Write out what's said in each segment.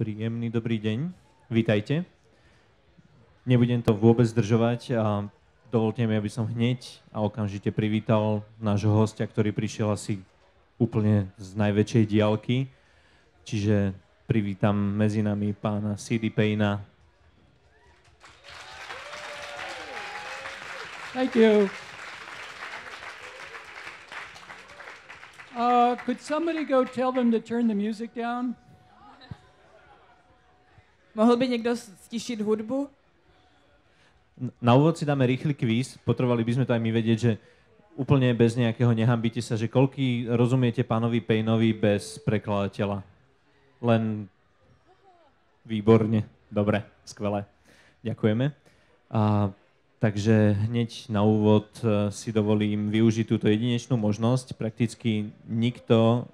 Príjemný dobrý deň. Vítajte. Nebudem to vôbec zdržovať a dovolte mi, aby som hneď a okamžite privítal nášho hostia, ktorý prišiel asi úplne z najväčšej diaľky. Čiže privítam medzi nami pána C.D. Payna. Thank you. Could somebody go tell them to turn the music down? Mohl by někdo stišiť hudbu? Na úvod si dáme rýchly kvíz. Potrebovali by sme to aj my vedieť, že úplne bez nejakého nehambite sa, že koľký rozumiete pánovi Paynovi bez prekladateľa? Len výborne. Dobre, skvelé. Ďakujeme. Takže hneď na úvod si dovolím využiť túto jedinečnú možnosť. Prakticky nikto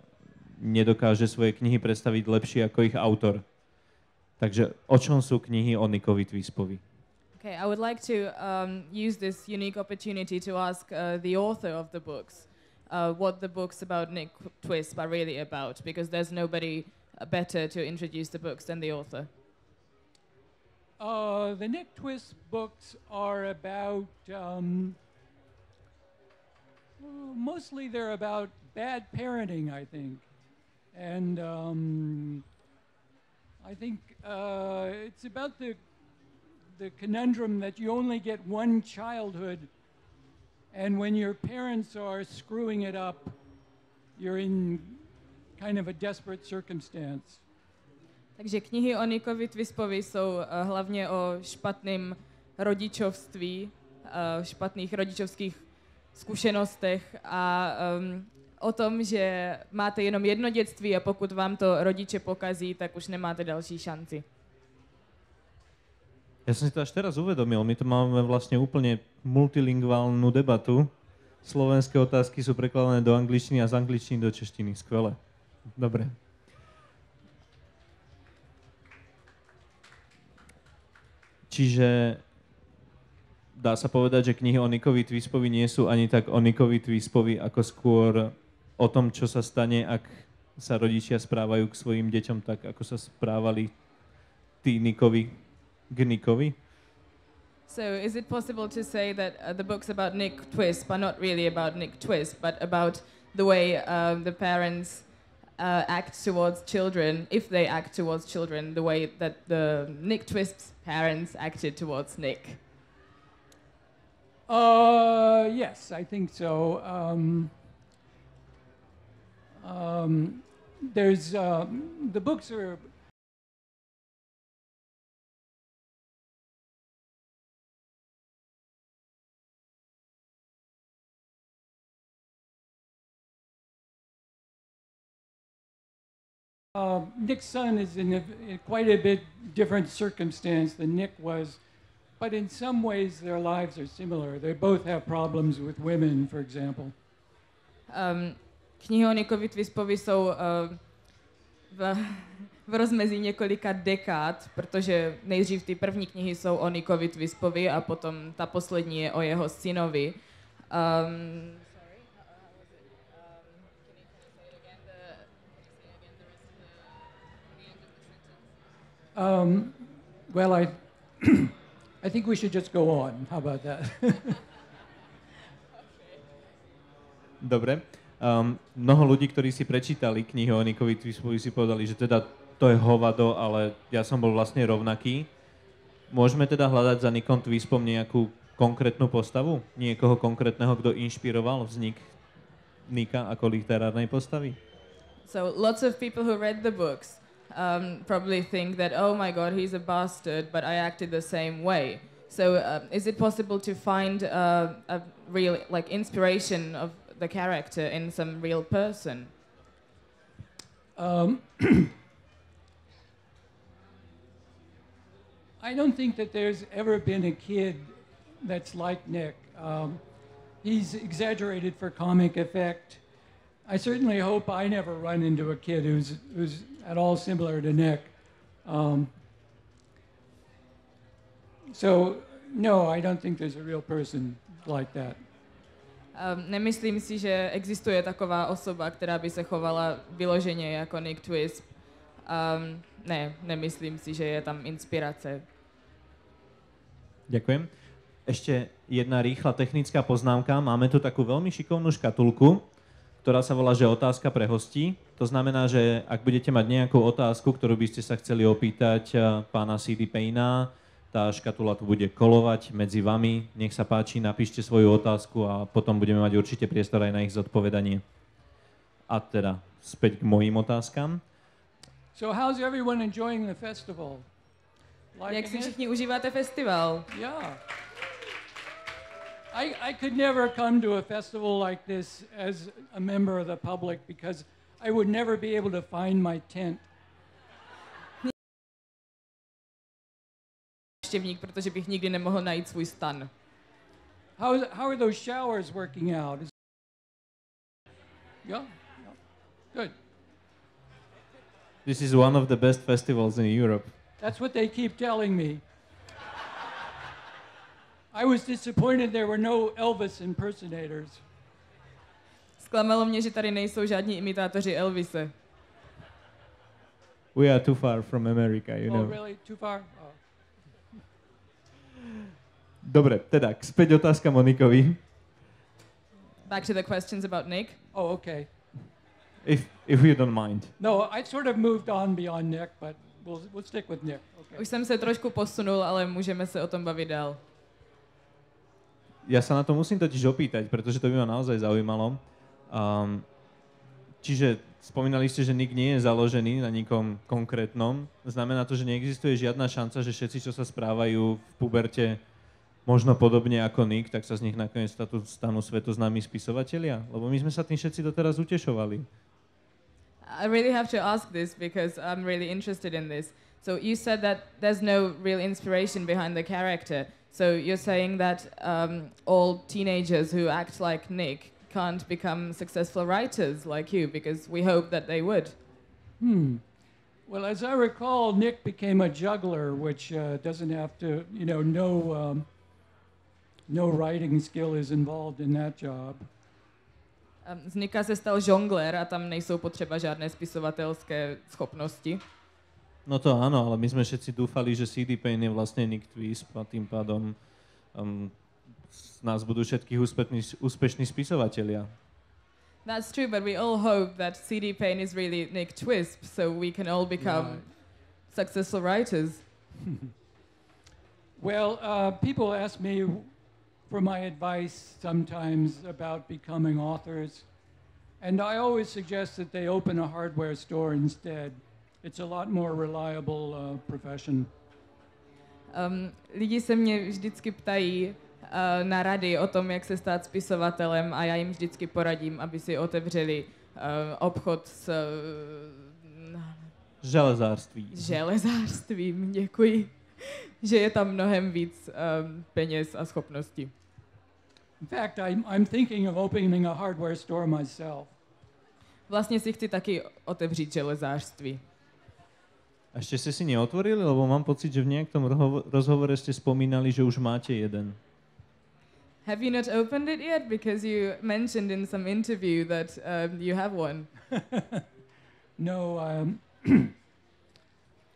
nedokáže svoje knihy predstaviť lepšie ako ich autor. Takže o čom sú knihy o Nickovi Twispovi? Okay, I would like to use this unique opportunity to ask the author of the books what the books about Nick Twisp are really about, because there's nobody better to introduce the books than the author. The Nick Twisp books are about, mostly they're about bad parenting, I think. And I think it's about the conundrum that you only get one childhood, and when your parents are screwing it up, you're in kind of a desperate circumstance. Takže knihy o Nickovi Twispovi jsou hlavně o špatném rodičovství, špatných rodičovských zkušenostech a o tom, že máte jenom jedno dětství a pokud vám to rodiče pokazí, tak už nemáte další šanci. Ja som si to až teraz uvedomil. My tu máme vlastne úplne multilingválnu debatu. Slovenské otázky sú prekladané do angličtiny a z angličtiny do češtiny. Skvelé. Dobre. Čiže dá sa povedať, že knihy o Nickovi Twispovi nie sú ani tak o Nickovi Twispovi, ako skôr o tom, čo sa stane, ak sa rodičia správajú k svojim deťom tak, ako sa správali tí Nickovi k Nickovi. So is it possible to say that the books about Nick Twisp are not really about Nick Twisp, but about the way the parents act towards children, if they act towards children, the way that the Nick Twisp's parents acted towards Nick? Yes, I think so. There's the books are Nick's son is in quite a bit different circumstance than Nick was, but in some ways their lives are similar. They both have problems with women, for example. Knihy o Nickovi Twispovi jsou v rozmezí několika dekád, protože nejdřív ty první knihy jsou o Nickovi Twispovi a potom ta poslední je o jeho synovi. Well, I think we should just go on. How about that? Dobre. Mnoho ľudí, ktorí si prečítali knihy o Nickovi Twispovi, si povedali, že teda to je hovado, ale ja som bol vlastne rovnaký. Môžeme teda hľadať za Nickom Twispom nejakú konkrétnu postavu? Niekoho konkrétneho, kto inšpiroval vznik Nicka ako literárnej postavy? So lots of people who read the books probably think that, oh my God, he's a bastard, but I acted the same way. So is it possible to find a real inspiration of the character in some real person? I don't think that there's ever been a kid that's like Nick. He's exaggerated for comic effect. I certainly hope I never run into a kid who's at all similar to Nick. So no, I don't think there's a real person like that. Nemyslím si, že existuje taková osoba, která by se chovala vyloženě jako Nick Twisp. Ne, nemyslím si, že je tam inspirace. Ďakujem. Ešte jedna rýchla technická poznámka. Máme tu takú veľmi šikovnú škatulku, ktorá sa volá, že otázka pre hostí. To znamená, že ak budete mať nejakú otázku, ktorú by ste sa chceli opýtať pána C.D. Payna, tá škatula tu bude kolovať medzi vami. Nech sa páči, napíšte svoju otázku a potom budeme mať určite priestor aj na ich zodpovedanie. A teda späť k mojim otázkam. So how's everyone enjoying the festival? Jak si všichni užíváte festival? Yeah. I could never come to a festival like this as a member of the public because I would never be able to find my tent. Návštěvník, protože bych nikdy nemohl najít svůj stan. How are those showers working out? Yeah. Good. This is one of the best festivals in Europe. That's what they keep telling me. I was disappointed there were no Elvis impersonators. Zklamalo mě, že tady nejsou žádní imitátoři Elvise. We are too far from America, you know. Oh, really? Too far? Oh. Dobre, teda späť otázka Monikovi. Back to the questions about Nick. Oh, okay. If you don't mind. No, I sort of moved on beyond Nick, but we'll stick with Nick. Okay. Už jsem se trošku posunul, ale můžeme se o tom bavit dál. Ja sa na to musím totiž opýtať, pretože to by ma naozaj zaujímalo. Čiže spomínali ste, že Nick nie je založený na nikom konkrétnom. Znamená to, že neexistuje žiadna šanca, že všetci, čo sa správajú v puberte možno podobne ako Nick, tak sa z nich nakoniec stanú svetoznámi spisovatelia? Lebo my sme sa tým všetci doteraz utešovali. I really have to ask this because I'm really interested in this. So you said that there's no real inspiration behind the character. So you're saying that all teenagers who act like Nick can't become successful writers like you because we hope that they would. Well, as I recall, Nick became a juggler, which doesn't have to, no writing skill is involved in that job. Z Nicka se stal žonglér a tam nejsou potřeba žádné spisovatelské schopnosti. No to áno, ale my sme všetci dúfali, že C.D. Payne je vlastne Nick Twist a tým pádom z nás budú všetkých úspešní spisovatelia. That's true, but we all hope that C.D. Payne is really Nick Twist, so we can all become successful writers. Well, people ask me for my advice sometimes about becoming authors, and I always suggest that they open a hardware store instead. It's a lot more reliable profession. Lidi se mě vždycky ptají na rady o tom, jak se stát spisovatelem a já jim vždycky poradím, aby si otevřeli obchod s železářstvím, děkuji, že je tam mnohem víc peněz a schopností. In fact, I'm thinking of opening a hardware store myself. Vlastně si chci taky otevřít železářství. A ešte ste si neotvorili, lebo mám pocit, že v nejakom rozhovore ste spomínali, že už máte jeden. Have you not opened it yet? Because you mentioned in some interview that you have one. No,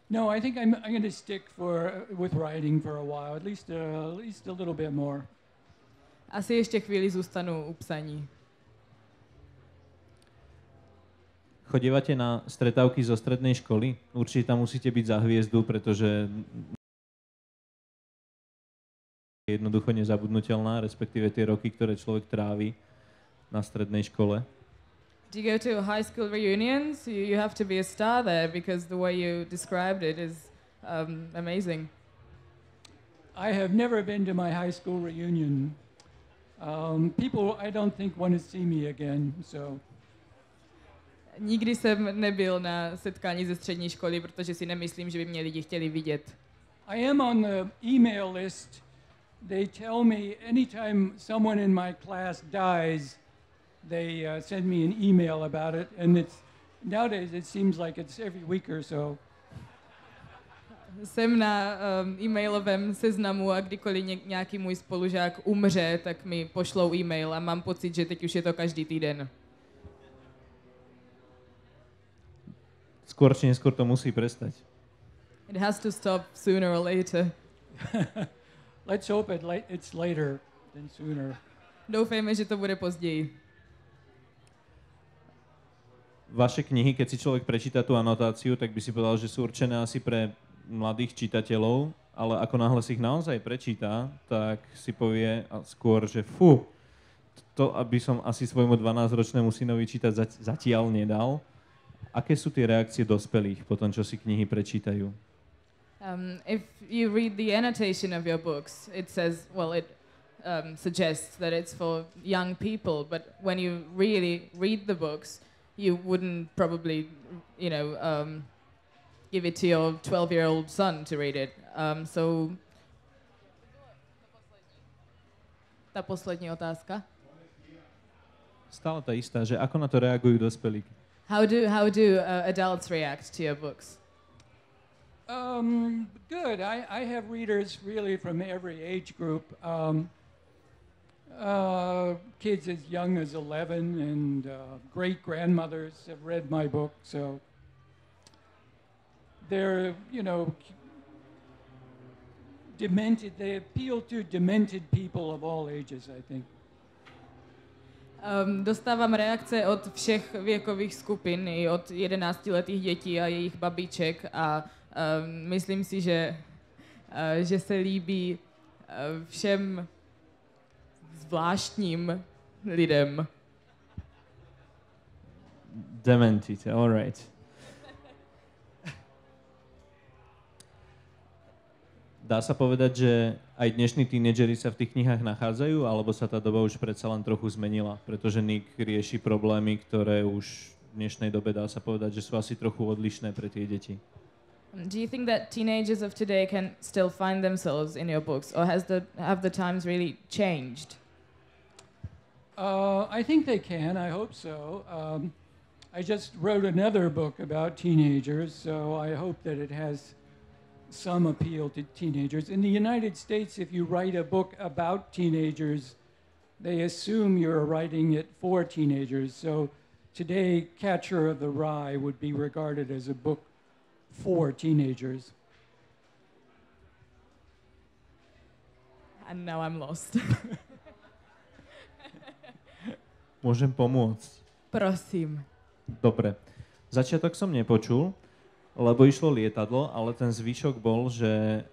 no. I think I'm going to stick with writing for a while, at least a little bit more. Asi ještě chvíli zůstanu u psaní. Chodívate na stretávky zo strednej školy? Určite tam musíte byť za hviezdu, pretože je jednoducho nezabudnutelná, respektíve tie roky, ktoré človek trávi na strednej škole. Do you go to high school reunions? You have to be a star there because the way you described it is amazing. I have never been to my high school reunion. People, I don't think, want to see me again, so... Nikdy jsem nebyl na setkání ze střední školy, protože si nemyslím, že by mě lidi chtěli vidět. I am on the email list. They tell me anytime someone in my class dies, they send me an email about it, and nowadays it seems like it's every week or so. Jsem na e-mailovém seznamu a kdykoliv nějaký můj spolužák umře, tak mi pošlou e-mail a mám pocit, že teď už je to každý týden. skôr či neskôr to musí prestať. It has to stop sooner or later. Let's hope it's later than sooner. Doufejme, že to bude později. Vaše knihy, keď si človek prečíta tú anotáciu, tak by si povedal, že sú určené asi pre mladých čitateľov, ale ako náhle si ich naozaj prečíta, tak si povie skôr, že to aby som asi svojmu 12-ročnému synovi čítať zatiaľ nedal. Aké sú tie reakcie dospelých po tom, čo si knihy prečítajú? If you read the annotation of your books, it says, it suggests that it's for young people, but when you really read the books, you wouldn't probably, give it to your 12-year-old son to read it. Ta poslední otázka. Stále tá istá, že ako na to reagujú dospelí? How do adults react to your books? Good. I have readers really from every age group. Kids as young as 11 and great-grandmothers have read my book, so they're, demented. They appeal to demented people of all ages, I think. Dostávam reakce od všech věkových skupin, i od 11letých dětí a jejich babiček a myslím si, že se líbí všem zvláštním lidem. Demented, all right. Dá sa povedať, že aj dnešní tínedžeri sa v tých knihách nachádzajú, alebo sa tá doba už predsa len trochu zmenila? Pretože Nick rieši problémy, ktoré už v dnešnej dobe dá sa povedať, že sú asi trochu odlišné pre tie deti. Do you think that teenagers of today can still find themselves in your books, or have the times really changed? I think they can. I hope so. I just wrote another book about teenagers, so I hope that it has some appeal to teenagers. In the United States, if you write a book about teenagers, they assume you're writing it for teenagers. So today, Catcher of the Rye would be regarded as a book for teenagers. And now I'm lost. Môžem pomôcť? Prosím. Dobre. Začiatok som nepočul, lebo išlo lietadlo, ale ten zvyšok bol, že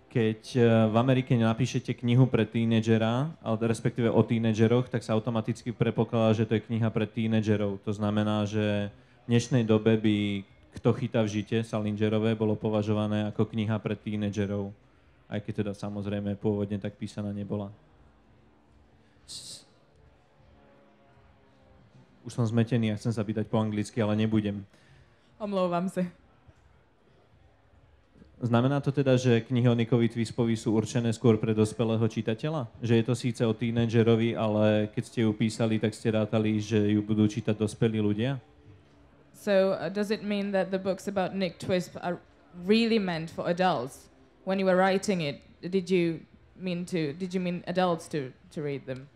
keď v Amerike napíšete knihu pre tínedžera, respektíve o tínedžeroch, tak sa automaticky predpokladá, že to je kniha pre tínedžerov. To znamená, že v dnešnej dobe by Kto chytá v žite, Salingerové, bolo považované ako kniha pre tínedžerov. Aj keď teda samozrejme pôvodne tak písaná nebola. Už som zmetený a chcem sa pýtať po anglicky, ale nebudem. Omlouvám se. Znamená to teda, že knihy o Nickovi Twispovi sú určené skôr pre dospelého čitateľa? Že je to síce o tínedžerovi, ale keď ste ju písali, tak ste rátali, že ju budú čítať dospelí ľudia? So does it mean that the books about Nick Twisp are really meant for adults? When you were writing it, did you mean adults to read them?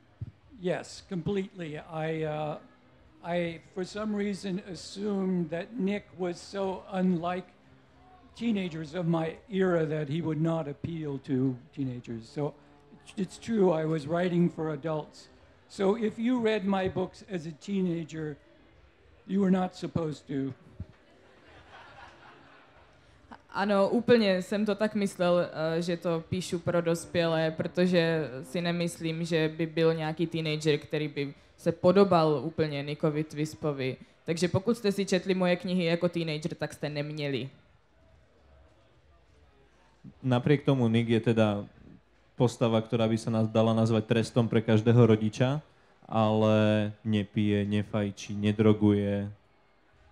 Yes, completely. I for some reason assumed that Nick was so unlike teenagers of my era that he would not appeal to teenagers. So it's true, I was writing for adults. So if you read my books as a teenager, you were not supposed to. Ano, úplně jsem to tak myslel, že to píšu pro dospělé, protože si nemyslím, že by byl nějaký teenager, který by se podobal úplně Nickovi Twispovi. Takže pokud jste si četli moje knihy jako teenager, tak jste neměli. Napriek tomu Nick je teda postava, ktorá by sa dala nazvať trestom pre každého rodiča, ale nepije, nefajčí, nedroguje.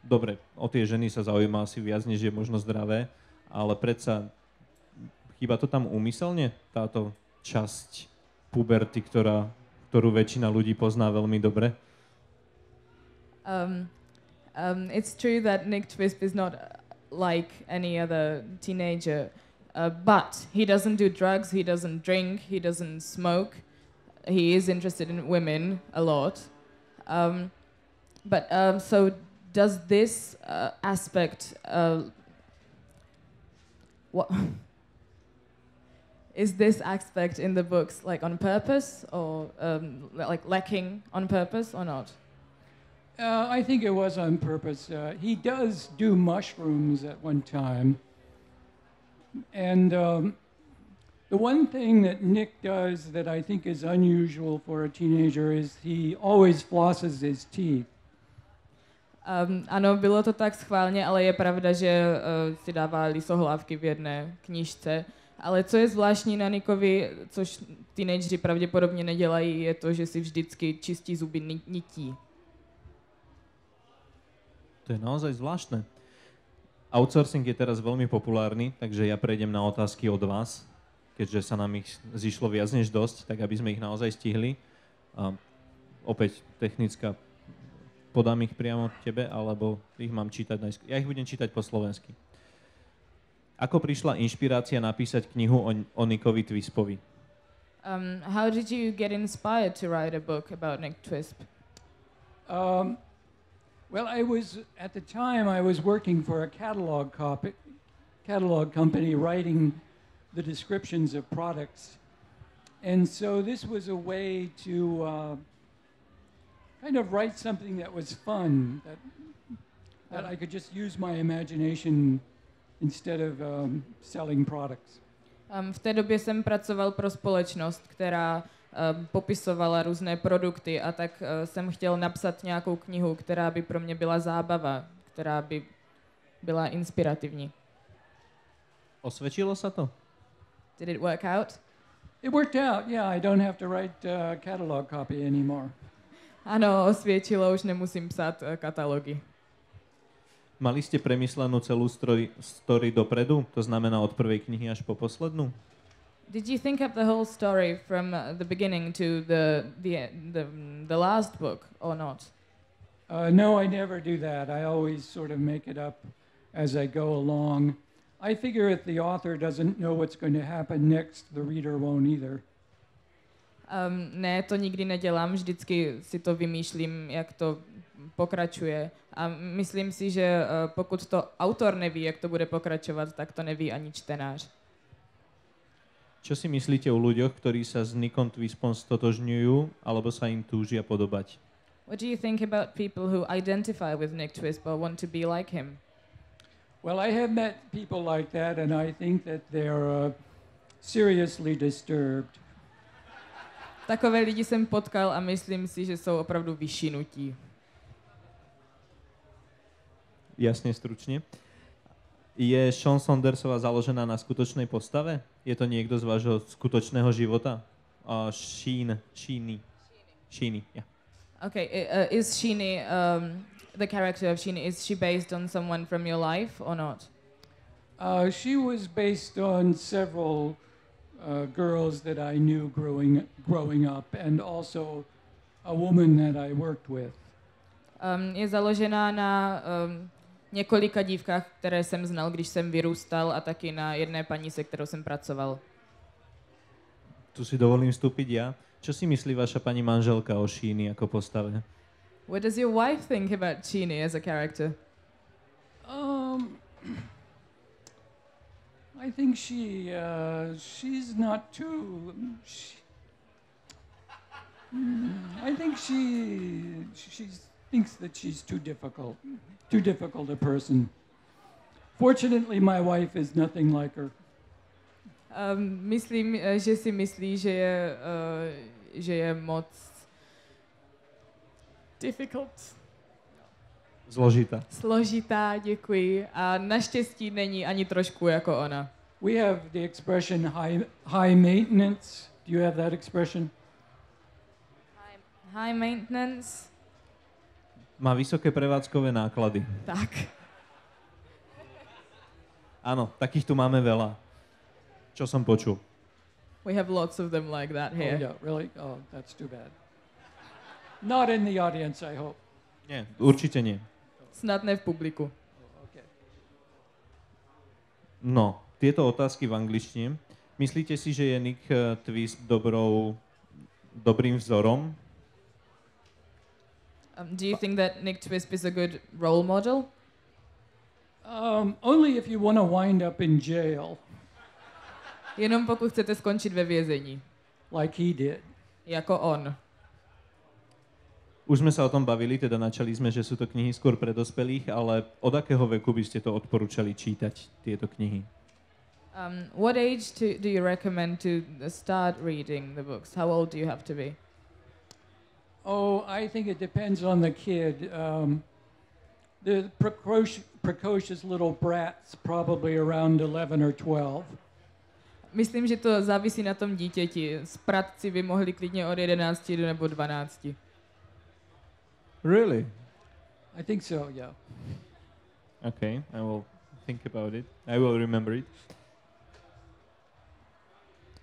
Dobre, o tie ženy sa zaujíma asi viac, než je možno zdravé, ale predsa chýba to tam úmyselne, táto časť puberty, ktorú väčšina ľudí pozná veľmi dobre? It's true that Nick Twisp is not like any other teenager, but he doesn't do drugs, he doesn't drink, he doesn't smoke. He is interested in women a lot. So does this aspect what is this aspect in the books like on purpose or like lacking on purpose or not? I think it was on purpose. He does do mushrooms at one time. And the one thing that Nick does that I think is unusual for a teenager is he always flosses his teeth. Ano, bylo to tak schválně, ale je pravda, že si dává lisohlávky v jedné knížce. Ale co je zvláštní na Nickovi, což teenageři pravděpodobně nedělají, je to, že si vždycky čistí zuby nití. To je naozaj zvláštne. Outsourcing je teraz veľmi populárny, takže ja prejdem na otázky od vás, keďže sa nám ich zišlo viac než dosť, tak aby sme ich naozaj stihli. Opäť technická, podám ich priamo tebe, alebo ich mám čítať najskôr. Ja ich budem čítať po slovensky. Ako prišla inšpirácia napísať knihu o Nickovi Twispovi? How did you get inspired to write a book about Nick Twisp? Well, at the time I was working for a catalog company writing the descriptions of products. And so this was a way to kind of write something that was fun, that I could just use my imagination instead of selling products. V té době jsem pracoval pro společnost, která popisovala různé produkty a tak jsem chtěl napsat nějakou knihu, která by pro mě byla zábava, která by byla inspirativní. Osvědčilo se to? Did it work out? It worked out, yeah. I don't have to write catalog copy anymore. Ano, osvědčilo, už nemusím psát katalogy. Mali ste premyslenú celú story dopredu? To znamená od prvej knihy až po poslednú? Did you think up the whole story from the beginning to the last book or not? No, I never do that. I always sort of make it up as I go along. I figure if the author doesn't know what's going to happen next, the reader won't either. Ne, to nikdy nedělám, vždycky si to vymýšlím, jak to pokračuje. A myslím si, že pokud to autor neví, jak to bude pokračovat, tak to neví ani čtenář. Čo si myslíte o ľuďoch, ktorí sa s Nickom Twispom stotožňujú, alebo sa im túžia podobať? What do you think about people who identify with Nick Twisp or want to be like him? Well, I have met people like that, and I think that they're seriously disturbed. Takové lidi jsem potkal a myslím si, že jsou opravdu vyšinutí. Jasne, stručne. Je Sean Saundersová založená na skutočnej postave? Je to niekto z vášho skutočného života? Sheeny, yeah. Okay, is Sheeny, the character of Sheeny, is she based on someone from your life or not? She was based on several girls that I knew growing up, and also a woman that I worked with. Je založená na několika dívkách, které jsem znal, když jsem vyrůstal, a taky na jedné paní, se kterou jsem pracoval. Tu si dovolím vstúpiť ja. Čo si myslí vaša pani manželka o Sheeny ako postave? What does your wife think about Sheeny as a character? I think she's not too. I think she thinks that she's too difficult a person. Fortunately, my wife is nothing like her. Myslím, že si myslí, že je moc difficult. Složitá, děkuji. A naštěstí není ani trošku jako ona. We have the expression high maintenance. Do you have that expression? High maintenance. Má vysoké prevádzkové náklady. Tak. Áno, takých tu máme veľa. Čo som počul. We have lots of them like that here. Oh, yeah, really? Oh, that's too bad. Not in the audience, I hope. Nie, určite nie. Snad ne v publiku. Okay. No, tieto otázky v angličtine. Myslíte si, že je Nick Twisp dobrým vzorom? Do you think that Nick Twisp is a good role model? Only if you want to wind up in jail, Jenom pokud chcete skončit ve vězení, like he did. jako on. Už sme sa o tom bavili, teda načali sme, že sú to knihy skôr pre dospelých, ale od akého veku by ste to odporúčali čítať, tieto knihy? What age do you recommend to start reading the books? How old do you have to be? Oh, I think it depends on the kid. The precocious little brats probably around 11 or 12. Myslím, že to závisí na tom dítěti. Spratci by mohli klidně od 11 nebo 12. Really? I think so, yeah. Okay, I will think about it. I will remember it.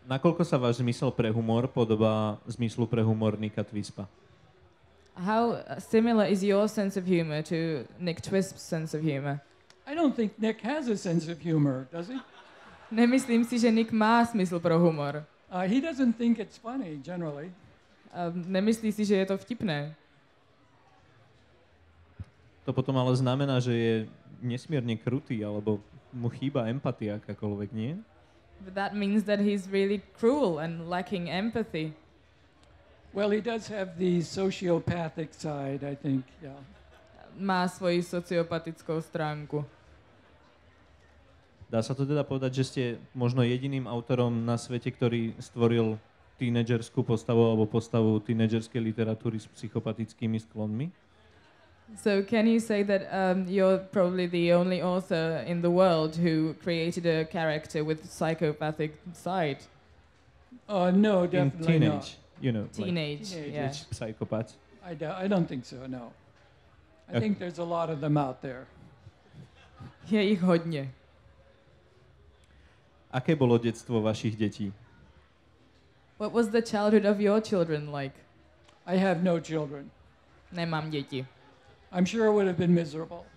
Nakoľko sa váš zmysel pre humor podobá zmyslu pre humor Nicka Twispa? How similar is your sense of humor to Nick Twisp's sense of humor? I don't think Nick has a sense of humor, does he? Nemyslím si, že Nick má smysl pro humor. He doesn't think it's funny, generally. Nemyslí si, že je to vtipné. To potom ale znamená, že je nesmierne krutý, alebo mu chýba empatia akákoľvek, nie? But that means that he's really cruel and lacking empathy. Well, he does have the sociopathic side, I think, yeah. Má svoji sociopatickou stránku. Dá sa to teda povedať, že ste možno jediným autorom na svete, ktorý stvoril tínedžerskú postavu alebo postavu tínedžerskej literatúry s psychopatickými sklonmi? So can you say that you're probably the only author in the world who created a character with psychopathic side? No, definitely in not. teenage, you know, Teenage, like yeah. psychopaths. I don't think so, no. I think there's a lot of them out there. Je ich hodně. Aké bolo detstvo vašich detí? What was the childhood of your children like? I have no children. Nemám děti. I'm sure it would have been miserable.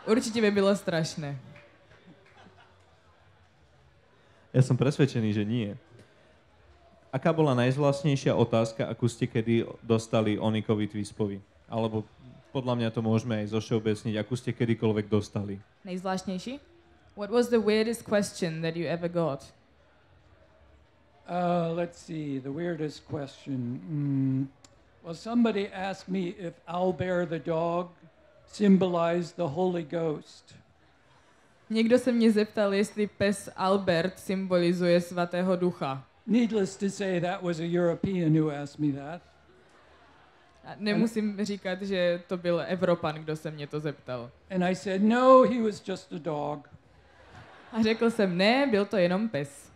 Určitě by bylo strašné. Ja som presvedčený, že nie. Aká bola najzvláštnejšia otázka, akú ste kedy dostali o Nickovi Twispovi? Alebo podľa mňa to môžeme aj zovšeobecniť, akú ste kedykoľvek dostali? Nejzvláštnější? What was the weirdest question that you ever got? Let's see, the weirdest question. Well, somebody asked me if Albert the dog symbolized the Holy Ghost. Někdo se mě zeptal, jestli pes Albert symbolizuje svatého ducha. Needless to say, that was a European who asked me that. A nemusím říkat, že to byl Evropan, kdo se mě to zeptal. And I said, no, he was just a dog. A řekl jsem, ne, byl to jenom pes.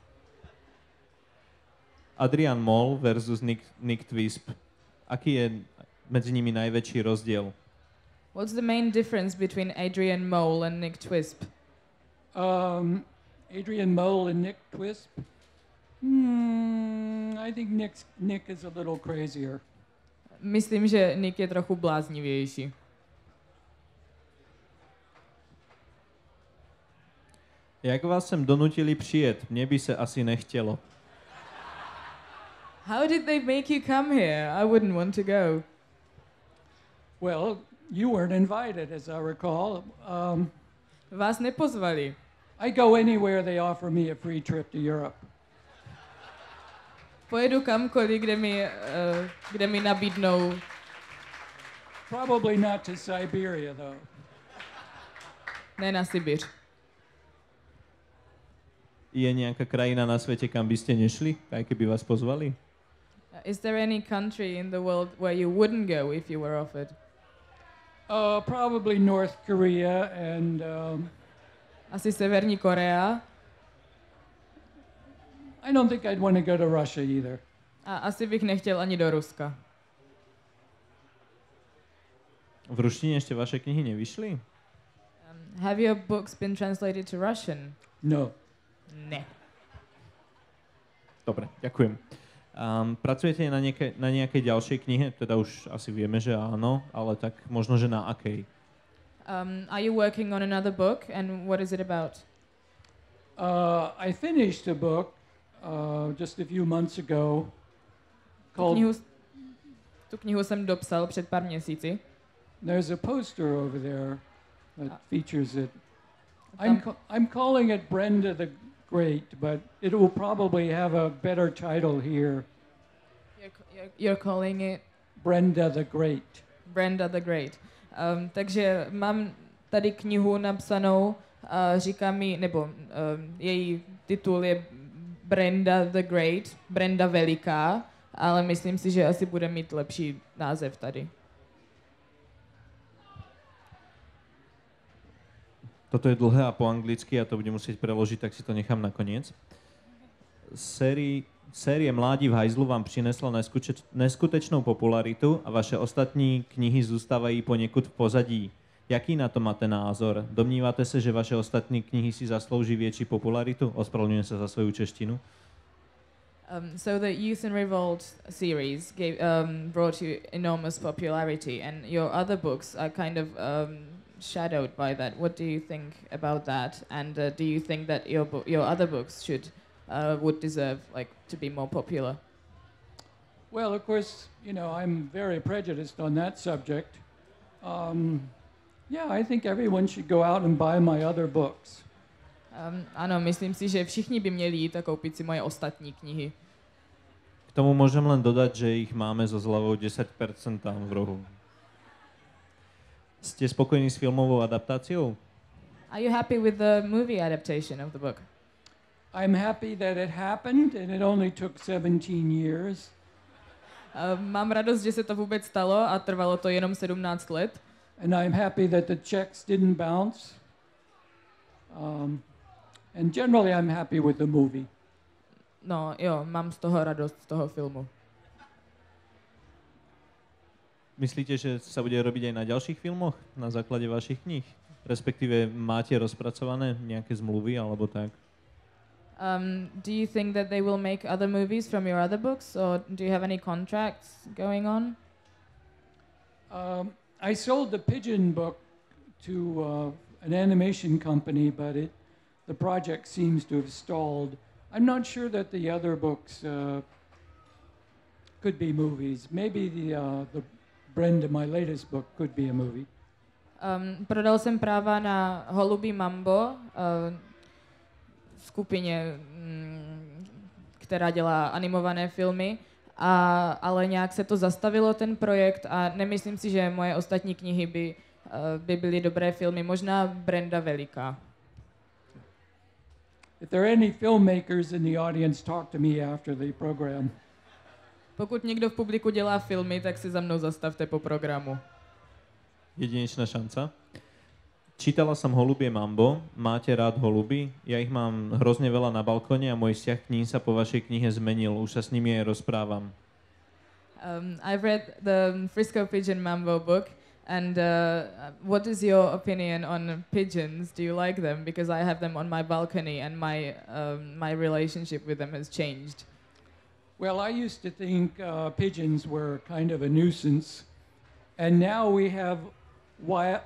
Adrian Moll versus Nick Twisp. Aký je medzi nimi najväčší rozdiel? What's the main difference between Adrian Mole and Nick Twisp? Adrian Mole and Nick Twisp? I think Nick is a little crazier. Myslím, že Nick je trochu bláznivější. Jak vás sem donutili přijet? Mně by se asi nechtělo. How did they make you come here? I wouldn't want to go. Well, you weren't invited, as I recall. Vás nepozvali. I go anywhere they offer me a free trip to Europe. Pojedu kamkoliv, kde mi nabídnou. Probably not to Siberia, though. Ne na Sibiř. Je nejaká krajina na svete, kam by ste nešli, aj keby vás pozvali? Is there any country in the world where you wouldn't go if you were offered? Probably North Korea and... Asi Severní Korea. I don't think I'd want to go to Russia either. A asi bych nechtěl ani do Ruska. V ruštine ešte vaše knihy nevyšli? Have your books been translated to Russian? No. Ne. Dobre, ďakujem. Pracujete na nejakej ďalšej knihe? Teda už asi vieme, že áno, ale tak možno, že na akej? Are you working on another book and what is it about? I finished a book just a few months ago called Tu knihu jsem dopsal před pár měsíci. There's a poster over there that features it. I'm calling it Brenda the Great, but it will probably have a better title here. You're calling it Brenda the Great. Brenda the Great. Takže mám tady knihu napsanou, říkám jí, nebo její titul je Brenda the Great, Brenda Veliká, ale myslím si, že asi bude mít lepší název tady. Toto je dlhé a po anglicky, ja to budem musieť preložiť, tak si to nechám nakoniec. Série Mládí v hajzlu vám přinesla neskutečnou popularitu a vaše ostatní knihy zůstávají poněkud v pozadí. Jaký na to máte názor? Domníváte se, že vaše ostatní knihy si zaslouží větší popularitu? Ospravedlňujem se za svoju češtinu. So the Youth in Revolt series brought you enormous popularity, and your other books are kind of shadowed by that. What do you think about that? And do you think that your other books would deserve to be more popular? Well, of course, I'm very prejudiced on that subject. Yeah, I think everyone should go out and buy my other books. Ano, myslím si, že všichni by měli jít a koupit si moje ostatní knihy. K tomu môžem len dodať, že ich máme so zľavou 10% tam v rohu. Ste spokojní s filmovou adaptáciou? Are you happy with the movie adaptation of the book? I'm happy that it happened and it only took 17 years. Mám radost, že se to vůbec stalo a trvalo to jenom 17 let. And I'm happy that the checks didn't bounce. And generally I'm happy with the movie. No jo, mám z toho radost, z toho filmu. Myslíte, že sa bude robiť aj na ďalších filmoch na základe vašich kníh? Respektíve máte rozpracované nejaké zmluvy alebo tak? Do you think that they will make other movies from your other books, or do you have any contracts going on? I sold the Pigeon book to an animation company, but the project seems to have stalled. I'm not sure that the other books could be movies. Maybe the Brenda, my latest book, could be a movie. Prodal jsem práva na Holubí mambo, skupině, která dělá animované filmy, ale nějak se to zastavilo, ten projekt, a nemyslím si, že moje ostatní knihy by byly dobré filmy. Možná Brenda Veliká. If there are any filmmakers in the audience, talk to me after the program. Pokud někdo v publiku dělá filmy, tak si za mnou zastavte po programu. Jedinečná šanca. Čítala som Holubie mambo. Máte rád holuby? Ja ich mám hrozne veľa na balkóne a môj vzťah k ním sa po vašej knihe zmenil. Už sa s nimi aj rozprávam. I've read the Frisco Pigeon Mambo book, and what is your opinion on pigeons? Do you like them? Because I have them on my balcony, and my relationship with them has changed. Well, I used to think pigeons were kind of a nuisance, and now we have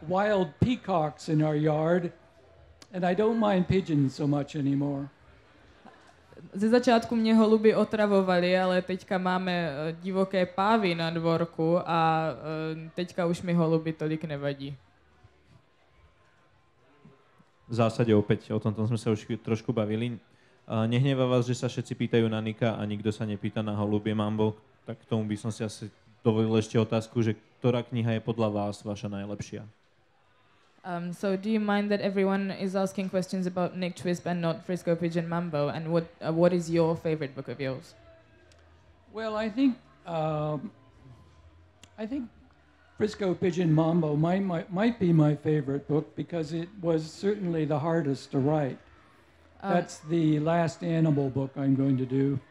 wild peacocks in our yard, and I don't mind pigeons so much anymore. Ze začátku mě holuby otravovali, ale teďka máme divoké pávy na dvorku a teďka už mi holuby tolik nevadí. V zásade opäť, o tomto sme sa už trošku bavili. Nehnevá vás, že sa všetci pýtajú na Nika a nikto sa nepýta na Holubie mambo? Tak k tomu by som si asi dovolil ešte otázku, že ktorá kniha je podľa vás vaša najlepšia? So do you mind that everyone is asking questions about Nick Twisp and not Frisco Pigeon Mambo? And what is your favorite book of yours? Well, I think Frisco Pigeon Mambo might be my favorite book because it was certainly the hardest to write. That's the last animal book I'm going to do.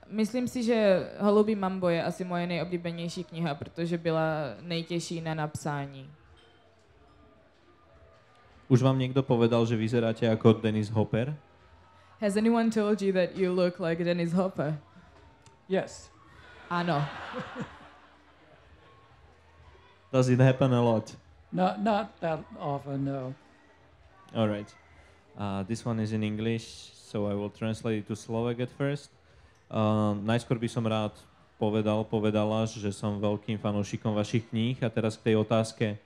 Myslím si, že Holubí mambo je asi moje nejoblíbenější kniha, protože byla nejtěžší na napsání. Už vám niekto povedal, že vyzeráte ako Dennis Hopper? Has anyone told you that you look like Dennis Hopper? Yes. Ano. Does it happen a lot? Not that often, no. All right. This one is in English, so I will translate it to Slovak at first. Najskôr by som rád povedala, že som veľkým fanúšikom vašich kníh a teraz k tej otázke,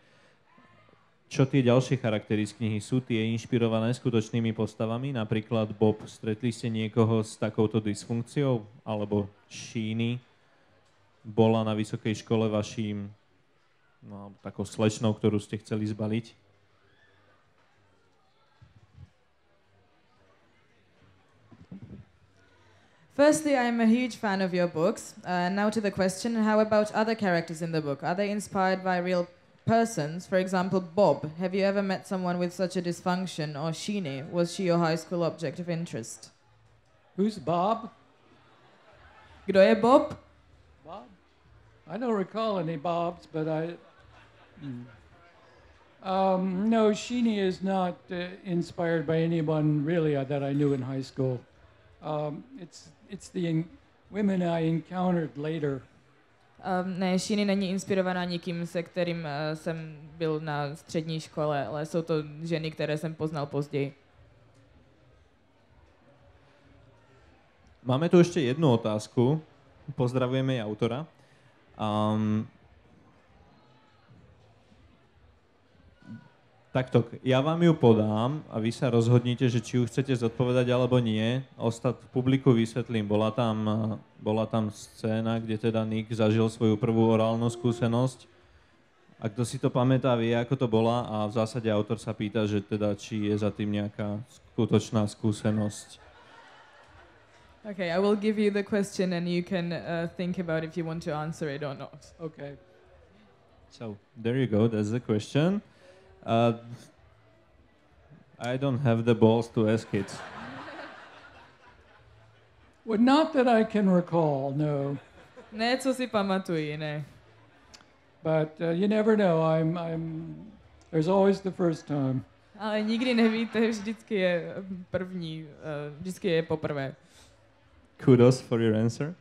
čo tie ďalšie charaktery z knihy sú, tie inšpirované skutočnými postavami? Napríklad Bob, stretli ste niekoho s takouto dysfunkciou? Alebo Sheeny bola na vysokej škole vaším takou slečnou, ktorú ste chceli zbaliť? Firstly, I'm a huge fan of your books. Now to the question, how about other characters in the book? Are they inspired by real persons? For example, Bob. Have you ever met someone with such a dysfunction? Or Sheeny, was she your high school object of interest? Who's Bob? Kdo je Bob? Bob? I don't recall any Bobs, but no, Sheeny is not inspired by anyone really that I knew in high school. It's the women I encountered later. Ne, Sheeny není inspirovaná nikým, se kterým jsem byl na střední škole, ale jsou to ženy, které jsem poznal později. Máme tu ešte jednu otázku. Pozdravujeme jej autora. Takto, ja vám ju podám a vy sa rozhodnite, že či ju chcete zodpovedať alebo nie. V publiku vysvetlím. Bola tam scéna, kde teda Nick zažil svoju prvú orálnu skúsenosť. A kto si to pamätá, vie, ako to bola a v zásade autor sa pýta, že teda, či je za tým nejaká skutočná skúsenosť. Okay, I will give you the question and you can think about if you want to answer it or not. Okay. So, there you go, that's the question. I don't have the balls to ask it. Well, not that I can recall, no. Ne, co si pamatuji, ne. But you never know. There's always the first time. Ale nikdy nevíte, vždycky je první, vždycky je poprvé. Kudos for your answer.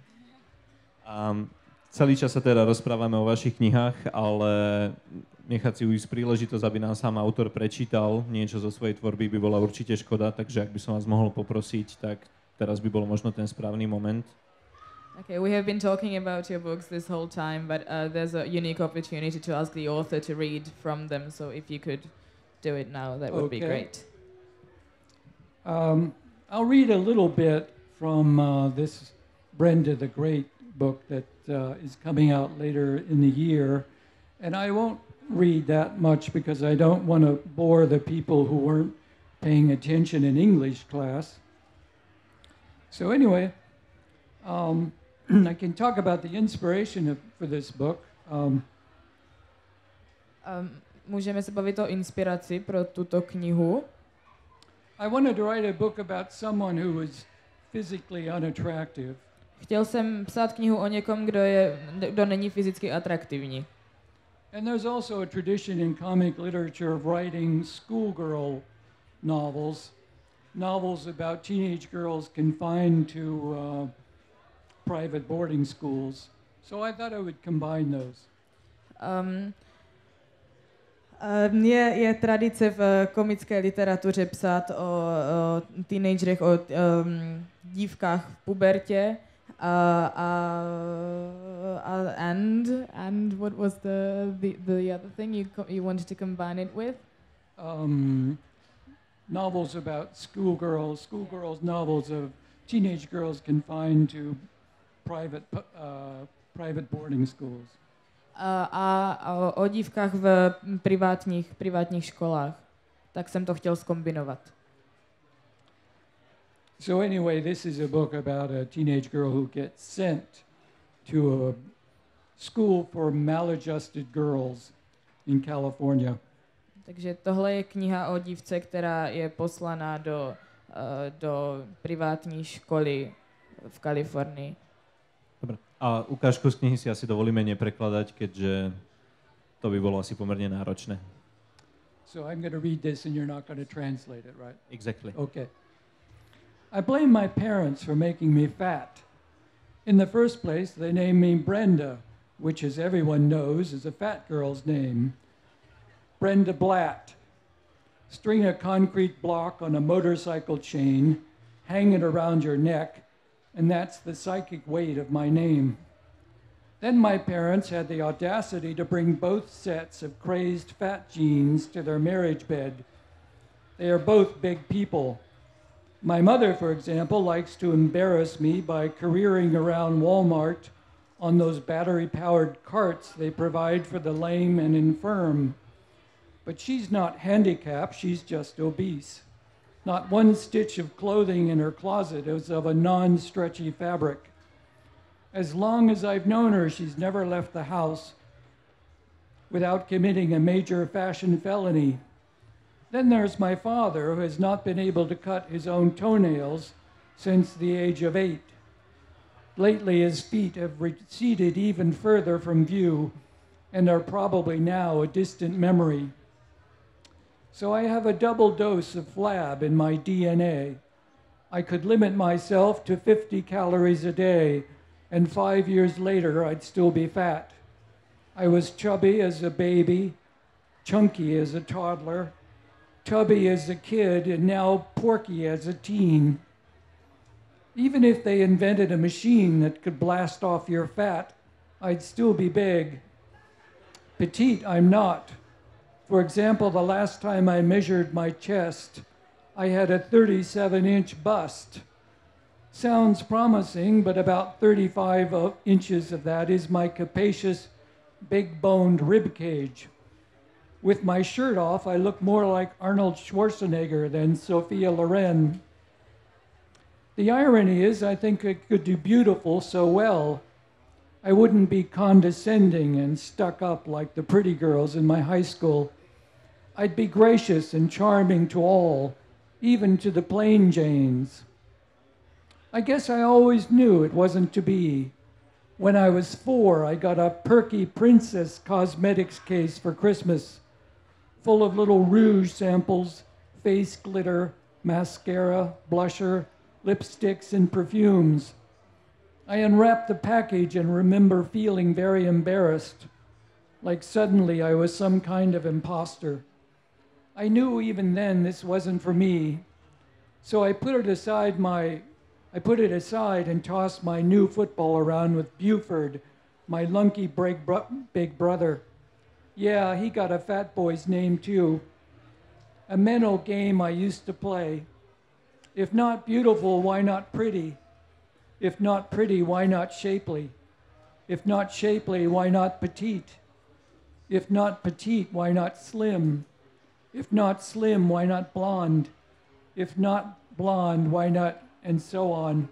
Celý čas sa teda rozprávame o vašich knihách, ale nechať si ujsť príležitosť, aby nám sám autor prečítal niečo zo svojej tvorby, by bola určite škoda, takže ak by som vás mohol poprosiť, tak teraz by bol možno ten správny moment. Okay, we have been talking about your books this whole time, but there's a unique opportunity to ask the author to read from them, so if you could do it now, that would be great. I'll read a little bit from this Brenda the Great book that is coming out later in the year, and I won't read that much because I don't want to bore the people who weren't paying attention in English class. So anyway, I can talk about the inspiration for this book. Můžeme se bavit o inspiraci pro tuto knihu. I wanted to write a book about someone who was physically unattractive. Chtěl jsem psát knihu o někom, kdo není fyzicky atraktivní. And there's also a tradition in comic literature of writing schoolgirl novels about teenage girls confined to private boarding schools. So I thought I would combine those. Je tradice v komické literatuře psát o teenagerech, o dívkách v pubertě. And what was the other thing you wanted to combine it with? Novels about schoolgirls novels of teenage girls confined to private boarding schools. A o dívkách v privátních školách. Tak jsem to chtěl zkombinovat. So anyway, this is a book about a teenage girl who gets sent to a school for maladjusted girls in California. Takže tohle je kniha o dívce, která je poslaná do privátní školy v Kalifornii. Dobre. A ukážku z knihy si asi dovolíme neprekladať, keďže to by bolo asi pomerne náročné. So I'm going to read this and you're not going to translate it, right? Exactly. Okay. I blame my parents for making me fat. In the first place, they named me Brenda, which, as everyone knows, is a fat girl's name. Brenda Blatt. String a concrete block on a motorcycle chain, hang it around your neck, and that's the psychic weight of my name. Then my parents had the audacity to bring both sets of crazed fat genes to their marriage bed. They are both big people. My mother, for example, likes to embarrass me by careering around Walmart on those battery-powered carts they provide for the lame and infirm. But she's not handicapped, she's just obese. Not one stitch of clothing in her closet is of a non-stretchy fabric. As long as I've known her, she's never left the house without committing a major fashion felony. Then there's my father, who has not been able to cut his own toenails since the age of 8. Lately, his feet have receded even further from view and are probably now a distant memory. So I have a double dose of flab in my DNA. I could limit myself to 50 calories a day, and 5 years later, I'd still be fat. I was chubby as a baby, chunky as a toddler, tubby as a kid, and now porky as a teen. Even if they invented a machine that could blast off your fat, I'd still be big. Petite, I'm not. For example, the last time I measured my chest, I had a 37-inch bust. Sounds promising, but about 35 inches of that is my capacious, big-boned rib cage. With my shirt off, I look more like Arnold Schwarzenegger than Sophia Loren. The irony is, I think I could do beautiful so well. I wouldn't be condescending and stuck up like the pretty girls in my high school. I'd be gracious and charming to all, even to the plain Janes. I guess I always knew it wasn't to be. When I was 4, I got a perky Princess Cosmetics case for Christmas, full of little rouge samples, face glitter, mascara, blusher, lipsticks, and perfumes. I unwrapped the package and remember feeling very embarrassed, like suddenly I was some kind of imposter. I knew even then this wasn't for me, so I put it aside and tossed my new football around with Buford, my lunky big brother. Yeah, he got a fat boy's name too. A mental game I used to play. If not beautiful, why not pretty? If not pretty, why not shapely? If not shapely, why not petite? If not petite, why not slim? If not slim, why not blonde? If not blonde, why not, and so on.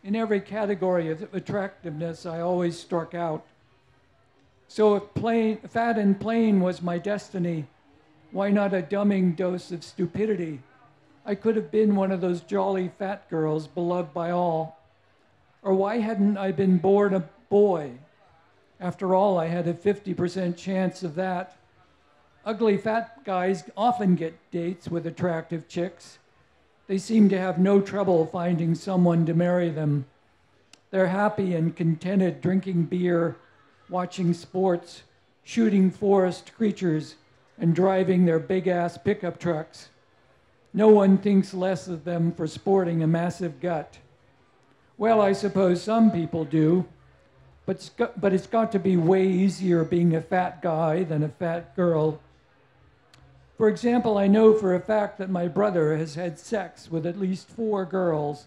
In every category of attractiveness, I always struck out. So if fat and plain was my destiny, why not a dumbing dose of stupidity? I could have been one of those jolly fat girls beloved by all. Or why hadn't I been born a boy? After all, I had a 50% chance of that. Ugly fat guys often get dates with attractive chicks. They seem to have no trouble finding someone to marry them. They're happy and contented drinking beer, watching sports, shooting forest creatures, and driving their big-ass pickup trucks. No one thinks less of them for sporting a massive gut. Well, I suppose some people do, but it's got to be way easier being a fat guy than a fat girl. For example, I know for a fact that my brother has had sex with at least 4 girls,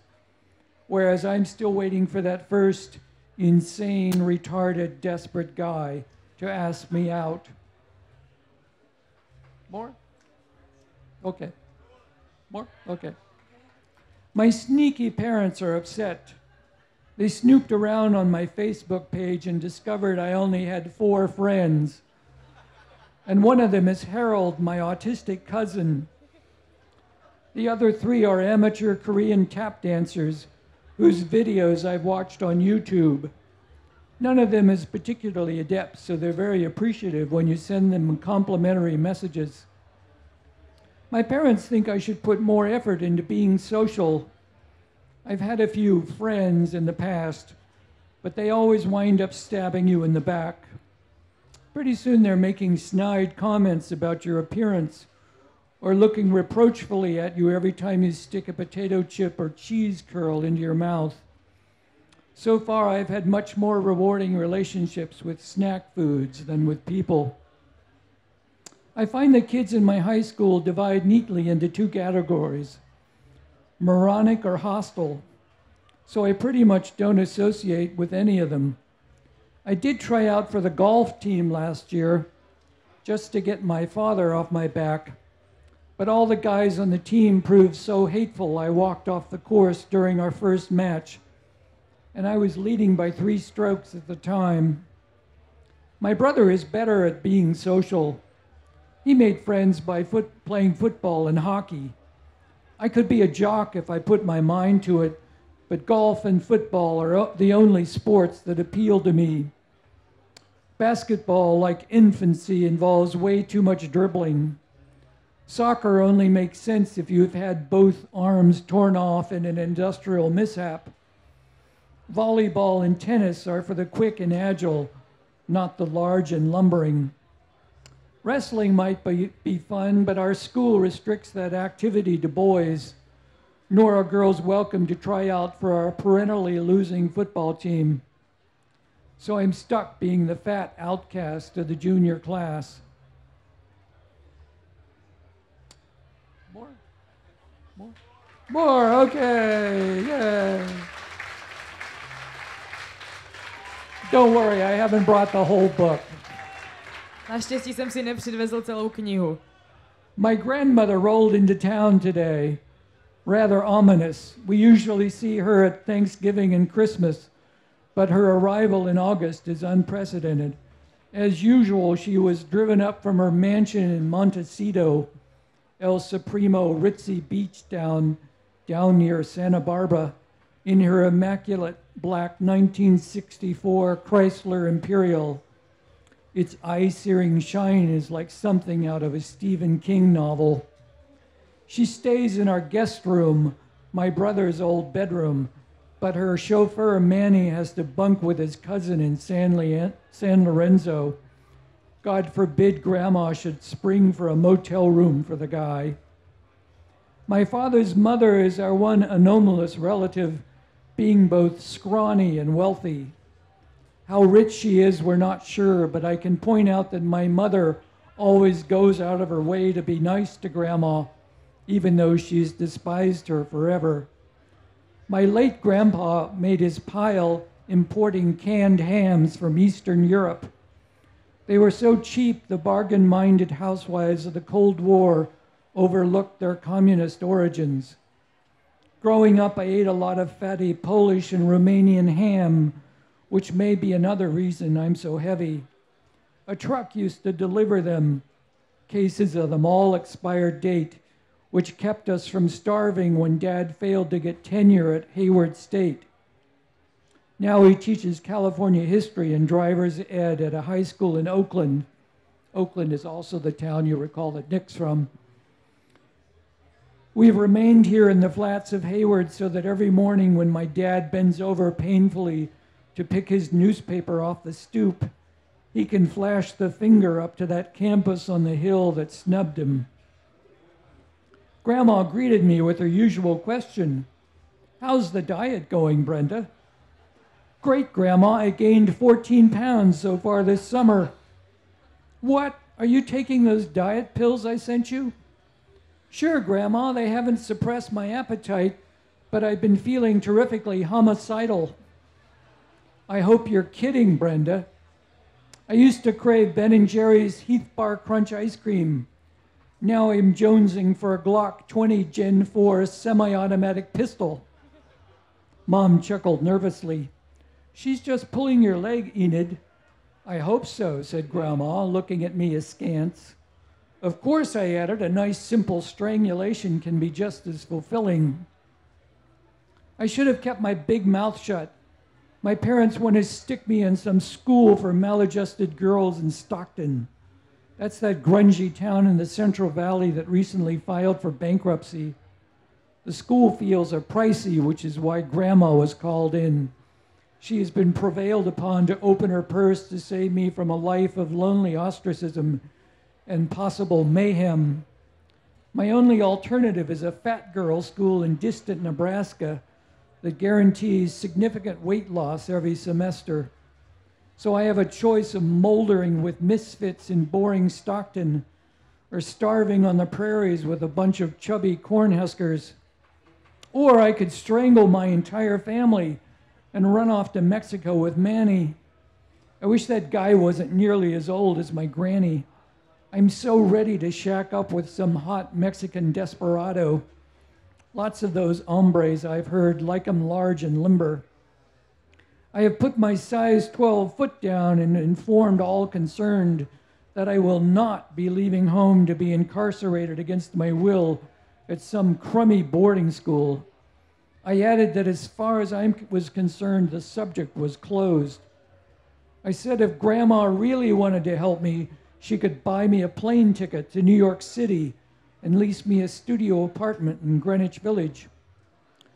whereas I'm still waiting for that first insane, retarded, desperate guy to ask me out. More? Okay. More? Okay. My sneaky parents are upset. They snooped around on my Facebook page and discovered I only had 4 friends. And one of them is Harold, my autistic cousin. The other 3 are amateur Korean tap dancers whose videos I've watched on YouTube. None of them is particularly adept, so they're very appreciative when you send them complimentary messages. My parents think I should put more effort into being social. I've had a few friends in the past, but they always wind up stabbing you in the back. Pretty soon they're making snide comments about your appearance or looking reproachfully at you every time you stick a potato chip or cheese curl into your mouth. So far, I've had much more rewarding relationships with snack foods than with people. I find that kids in my high school divide neatly into two categories, moronic or hostile, so I pretty much don't associate with any of them. I did try out for the golf team last year just to get my father off my back, but all the guys on the team proved so hateful I walked off the course during our first match, and I was leading by 3 strokes at the time. My brother is better at being social. He made friends by playing football and hockey. I could be a jock if I put my mind to it, but golf and football are the only sports that appeal to me. Basketball, like infancy, involves way too much dribbling. Soccer only makes sense if you've had both arms torn off in an industrial mishap. Volleyball and tennis are for the quick and agile, not the large and lumbering. Wrestling might be fun, but our school restricts that activity to boys, nor are girls welcome to try out for our perennially losing football team. So I'm stuck being the fat outcast of the junior class. More, okay, yay. Don't worry, I haven't brought the whole book. Naštěstí jsem si nepřivezl celou knihu. My grandmother rolled into town today. Rather ominous. We usually see her at Thanksgiving and Christmas, but her arrival in August is unprecedented. As usual, she was driven up from her mansion in Montecito, El Supremo ritzy beach down near Santa Barbara, in her immaculate black 1964 Chrysler Imperial. Its eye-searing shine is like something out of a Stephen King novel. She stays in our guest room, my brother's old bedroom, but her chauffeur Manny has to bunk with his cousin in San Lorenzo. God forbid Grandma should spring for a motel room for the guy. My father's mother is our one anomalous relative, being both scrawny and wealthy. How rich she is, we're not sure, but I can point out that my mother always goes out of her way to be nice to Grandma, even though she's despised her forever. My late grandpa made his pile importing canned hams from Eastern Europe. They were so cheap, the bargain-minded housewives of the Cold War overlooked their communist origins. Growing up, I ate a lot of fatty Polish and Romanian ham, which may be another reason I'm so heavy. A truck used to deliver them, cases of them all expired date, which kept us from starving when Dad failed to get tenure at Hayward State. Now he teaches California history and driver's ed at a high school in Oakland. Oakland is also the town you recall that Nick's from. We've remained here in the flats of Hayward so that every morning when my dad bends over painfully to pick his newspaper off the stoop, he can flash the finger up to that campus on the hill that snubbed him. Grandma greeted me with her usual question, "How's the diet going, Brenda?" "Great, Grandma, I gained 14 pounds so far this summer." "What? Are you taking those diet pills I sent you?" "Sure, Grandma, they haven't suppressed my appetite, but I've been feeling terrifically homicidal." "I hope you're kidding, Brenda. I used to crave Ben & Jerry's Heath Bar Crunch ice cream. Now I'm jonesing for a Glock 20 Gen 4 semi-automatic pistol." Mom chuckled nervously. "She's just pulling your leg, Enid." "I hope so," said Grandma, looking at me askance. "Of course," I added, "a nice simple strangulation can be just as fulfilling." I should have kept my big mouth shut. My parents want to stick me in some school for maladjusted girls in Stockton. That's that grungy town in the Central Valley that recently filed for bankruptcy. The school fees are pricey, which is why Grandma was called in. She has been prevailed upon to open her purse to save me from a life of lonely ostracism and possible mayhem. My only alternative is a fat girls' school in distant Nebraska, that guarantees significant weight loss every semester. So I have a choice of moldering with misfits in boring Stockton or starving on the prairies with a bunch of chubby cornhuskers. Or I could strangle my entire family and run off to Mexico with Manny. I wish that guy wasn't nearly as old as my granny. I'm so ready to shack up with some hot Mexican desperado. Lots of those hombres, I've heard, like 'em large and limber. I have put my size 12 foot down and informed all concerned that I will not be leaving home to be incarcerated against my will at some crummy boarding school. I added that as far as I was concerned, the subject was closed. I said if Grandma really wanted to help me, she could buy me a plane ticket to New York City and lease me a studio apartment in Greenwich Village.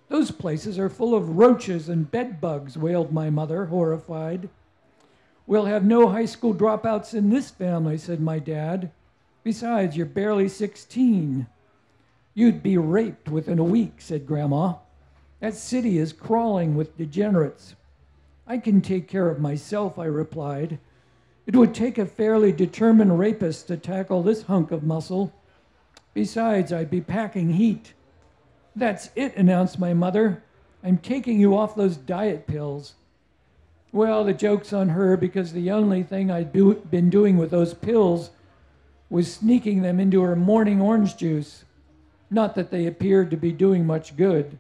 Those places are full of roaches and bed bugs, wailed my mother, horrified. We'll have no high school dropouts in this family, said my dad. Besides, you're barely 16. You'd be raped within a week, said Grandma. That city is crawling with degenerates. I can take care of myself, I replied. It would take a fairly determined rapist to tackle this hunk of muscle. Besides, I'd be packing heat. That's it, announced my mother. I'm taking you off those diet pills. Well, the joke's on her because the only thing I'd been doing with those pills was sneaking them into her morning orange juice. Not that they appeared to be doing much good.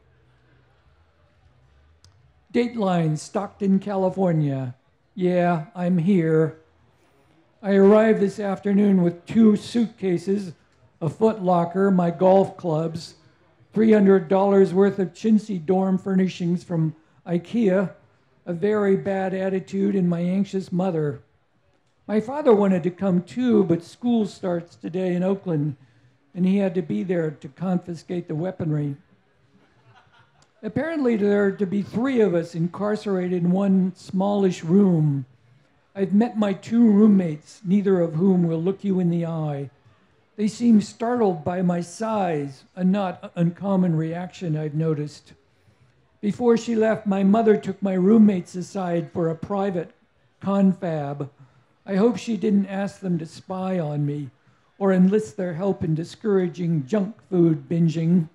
Dateline, Stockton, California. Yeah, I'm here. I arrived this afternoon with 2 suitcases, a Foot Locker, my golf clubs, $300 worth of chintzy dorm furnishings from IKEA, a very bad attitude, and my anxious mother. My father wanted to come too, but school starts today in Oakland, and he had to be there to confiscate the weaponry. Apparently there are to be 3 of us incarcerated in one smallish room. I've met my 2 roommates, neither of whom will look you in the eye. They seem startled by my size, a not uncommon reaction I've noticed. Before she left, my mother took my roommates aside for a private confab. I hope she didn't ask them to spy on me or enlist their help in discouraging junk food binging.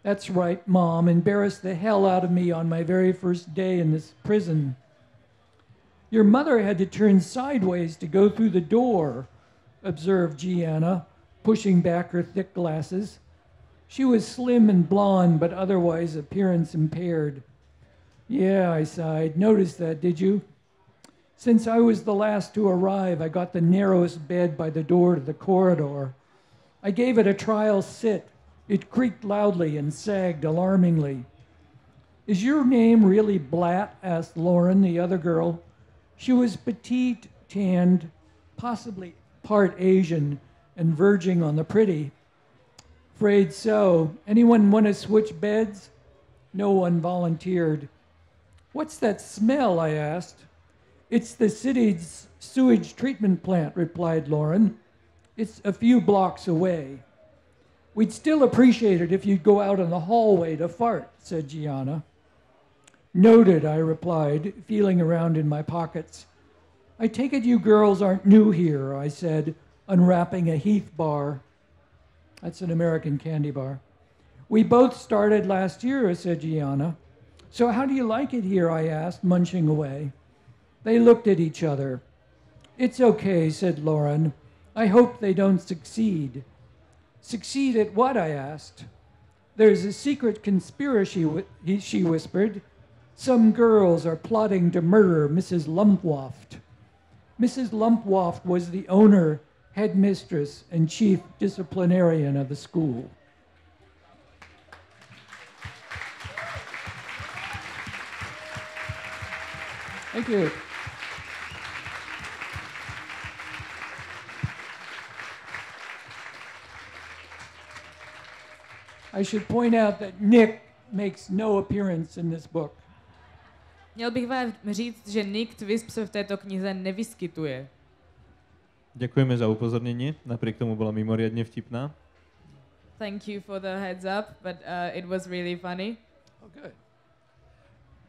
That's right, Mom, embarrassed the hell out of me on my very first day in this prison. Your mother had to turn sideways to go through the door, observed Gianna, pushing back her thick glasses. She was slim and blonde, but otherwise appearance impaired. Yeah, I sighed. Noticed that, did you? Since I was the last to arrive, I got the narrowest bed by the door to the corridor. I gave it a trial sit. It creaked loudly and sagged alarmingly. Is your name really Blatt? Asked Lauren, the other girl. She was petite, tanned, possibly part Asian, and verging on the pretty. Afraid so. Anyone want to switch beds? No one volunteered. What's that smell? I asked. It's the city's sewage treatment plant, replied Lauren. It's a few blocks away. We'd still appreciate it if you'd go out in the hallway to fart, said Gianna. Noted, I replied, feeling around in my pockets. I take it you girls aren't new here, I said, unwrapping a Heath bar. That's an American candy bar. We both started last year, said Gianna. So how do you like it here, I asked, munching away. They looked at each other. It's okay, said Lauren. I hope they don't succeed. Succeed at what? I asked. There's a secret conspiracy, she whispered. Some girls are plotting to murder Mrs. Lumpwaft. Mrs. Lumpwaft was the owner, headmistress, and chief disciplinarian of the school. Thank you. I should point out that Nick makes no appearance in this book. Měl bych vám říct, že Nick Twisp se v této knize nevyskytuje. Ďakujeme za upozornenie, napriek tomu bola mimoriadne vtipná. Thank you for the heads up, but it was really funny. Oh, good.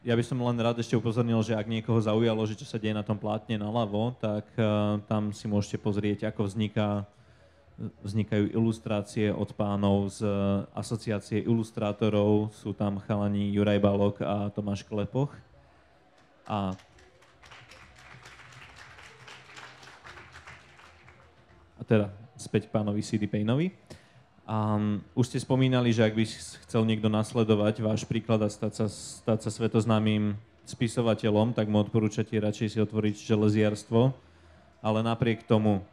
Ja by som len rád ešte upozornil, že ak niekoho zaujalo, že čo sa deje na tom plátne naľavo, tak tam si môžete pozrieť, ako vznikajú ilustrácie od pánov z asociácie ilustrátorov. Sú tam chalani Juraj Balok a Tomáš Klepoch. A teda späť pánovi C.D. Payneovi. Už ste spomínali, že ak by chcel niekto nasledovať váš príklad a stať sa svetoznámym spisovateľom, tak mu odporúčate radšej si otvoriť železiarstvo, ale napriek tomu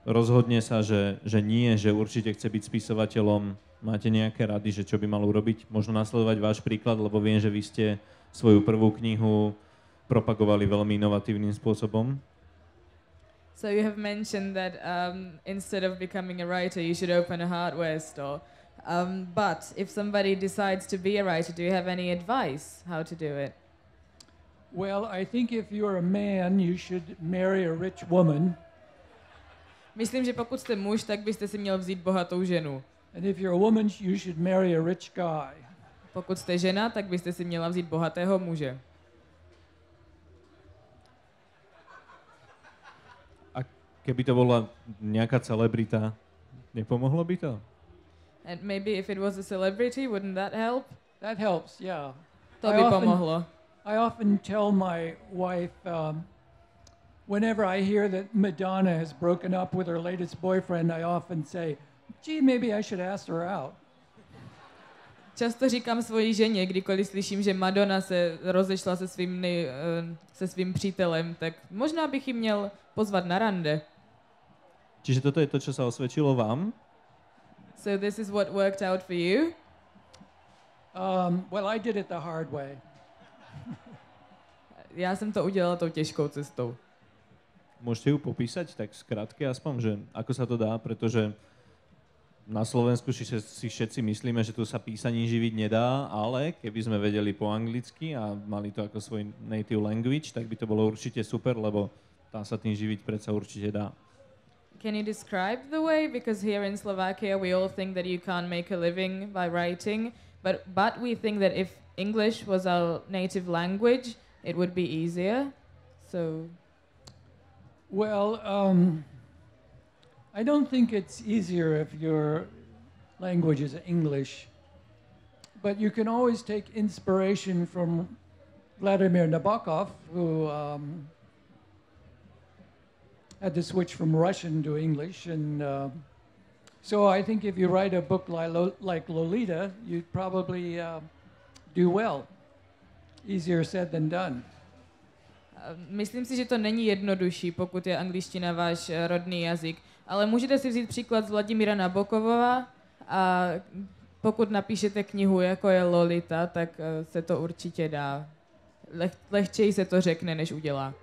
rozhodne sa, že nie, že určite chce byť spisovateľom. Máte nejaké rady, že čo by mal urobiť? Možno nasledovať váš príklad, lebo viem, že vy ste svoju prvú knihu propagovali veľmi inovatívnym spôsobom. So you have mentioned that instead of becoming a writer, you should open a hardware store. But if somebody decides to be a writer, do you have any advice how to do it? Well, I think if you're a man, you should marry a rich woman. Myslím, že pokud jste muž, tak byste si měl vzít bohatou ženu. And if you're a woman, you should marry a rich guy. Pokud jste žena, tak byste si měla vzít bohatého muže. Keby to bola nejaká celebrita, nepomohlo by to? And maybe if it was a celebrity, wouldn't that help? That helps, yeah. To by pomohlo. I often tell my wife, whenever I hear that Madonna has broken up with her latest boyfriend, I often say, gee, maybe I should ask her out. Často říkám svojí ženě, kdykoliv slyším, že Madonna se rozešla se svým přítelem, tak možná bych ji měl pozvat na rande. Čiže toto je to, čo sa osvedčilo vám? So this is what worked out for you? Well, I did it the hard way. Já jsem to udělala tou těžkou cestou. Môžete ju popísať tak skrátke aspoň, že ako sa to dá, pretože na Slovensku si všetci myslíme, že tu sa písaním živiť nedá, ale keby sme vedeli po anglicky a mali to ako svoj native language, tak by to bolo určite super, lebo tam sa tým živiť predsa určite dá. Can you describe the way? Because here in Slovakia we all think that you can't make a living by writing, but we think that if English was our native language, it would be easier. So, well, I don't think it's easier if your language is English, but you can always take inspiration from Vladimir Nabokov, who had to switch from Russian to English, and so I think if you write a book like Lolita, you'd probably do well. Easier said than done. Myslím si, že to není jednodušší, pokud je angličtina váš rodný jazyk, ale můžete si vzít příklad z Vladimíra Nabokova a pokud napíšete knihu, jako je Lolita, tak se to určitě dá. Lehčej se to řekne, než udělá.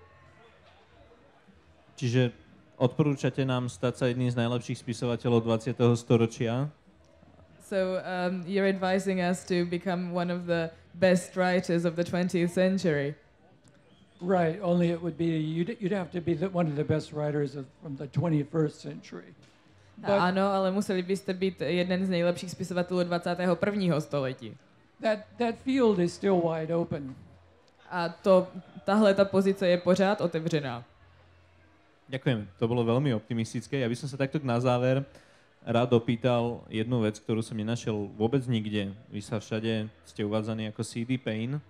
Čiže odporúčate nám stať sa jedným z najlepších spisovateľov 20. storočia? So you're advising us to become one of the best writers of the 20th century. Right, only it would be, you'd have to be one of the best writers from the 21st century. Ano, ale museli byste být jeden z nejlepších spisovatelů 21. století. That field is still wide open. A tahle ta pozice je pořád otevřená. Ďakujem, to bolo veľmi optimistické. Ja by som sa takto na záver rád opýtal jednu vec, ktorú som nenašiel vôbec nikde. Vy sa všade ste uvádzaní ako C.D. Payne.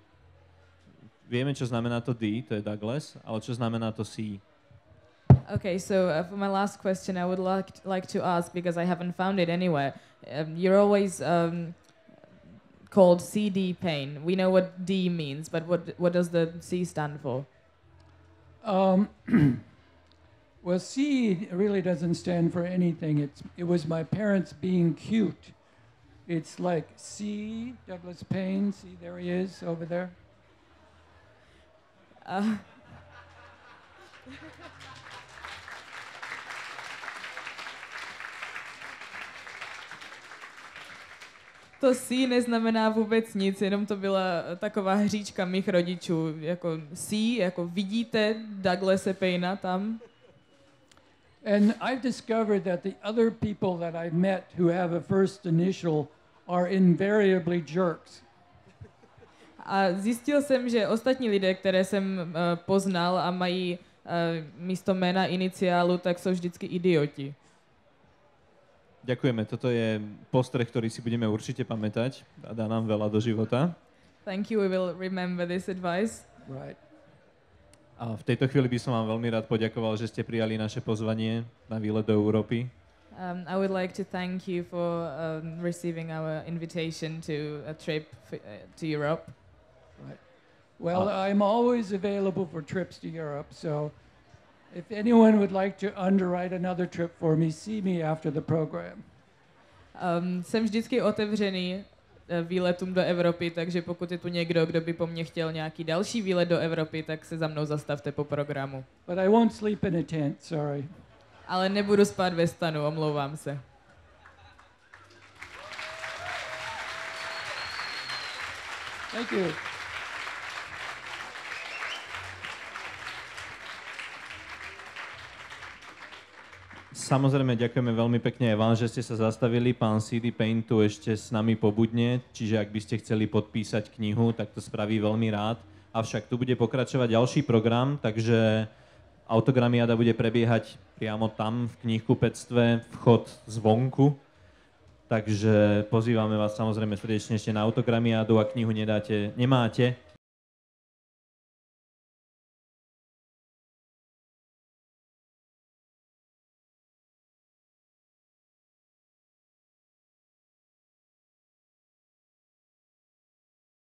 Vieme, čo znamená to D, to je Douglas, ale čo znamená to C? Okay, so for my last question, I would like to ask, because I haven't found it anywhere. You're always called C.D. Payne. We know what D means, but what does the C stand for? Well, C really doesn't stand for anything. It was my parents being cute. It's like C, Douglas Payne. See, there he is over there. To C neznamená vůbec nic, jenom to byla taková hříčka mých rodičů. Jako C, jako vidíte Douglase Payna tam. And I've discovered that the other people that I've met who have a first initial are invariably jerks. A zjistil jsem, že ostatní lidé, které jsem poznal a mají místo jména iniciálu, tak jsou vždycky idioti. Ďakujeme, toto je postreh, ktorý si budeme určite pamätať a dá nám veľa do života. Thank you, we will remember this advice. Right. A v tejto chvíli by som vám veľmi rád poďakoval, že ste prijali naše pozvanie na výlet do Európy. I would like to thank you for receiving our invitation to a trip to Europe. Right. Well, I'm always available for trips to Europe, so if anyone would like to underwrite another trip for me, see me after the program. Jsem vždycky otevřený výletům do Evropy, takže pokud je tu někdo, kdo by po mně chtěl nějaký další výlet do Evropy, tak se za mnou zastavte po programu. But I won't sleep in a tent, sorry. Ale nebudu spát ve stanu, omlouvám se. Thank you. Samozrejme, ďakujeme veľmi pekne aj vám, že ste sa zastavili. Pán C.D. Payne tu ešte s nami pobudne, čiže ak by ste chceli podpísať knihu, tak to spraví veľmi rád. Avšak tu bude pokračovať ďalší program, takže autogramiáda bude prebiehať priamo tam v knihkupectve, vchod zvonku. Takže pozývame vás samozrejme srdečne ešte na autogramiádu, ak knihu nemáte,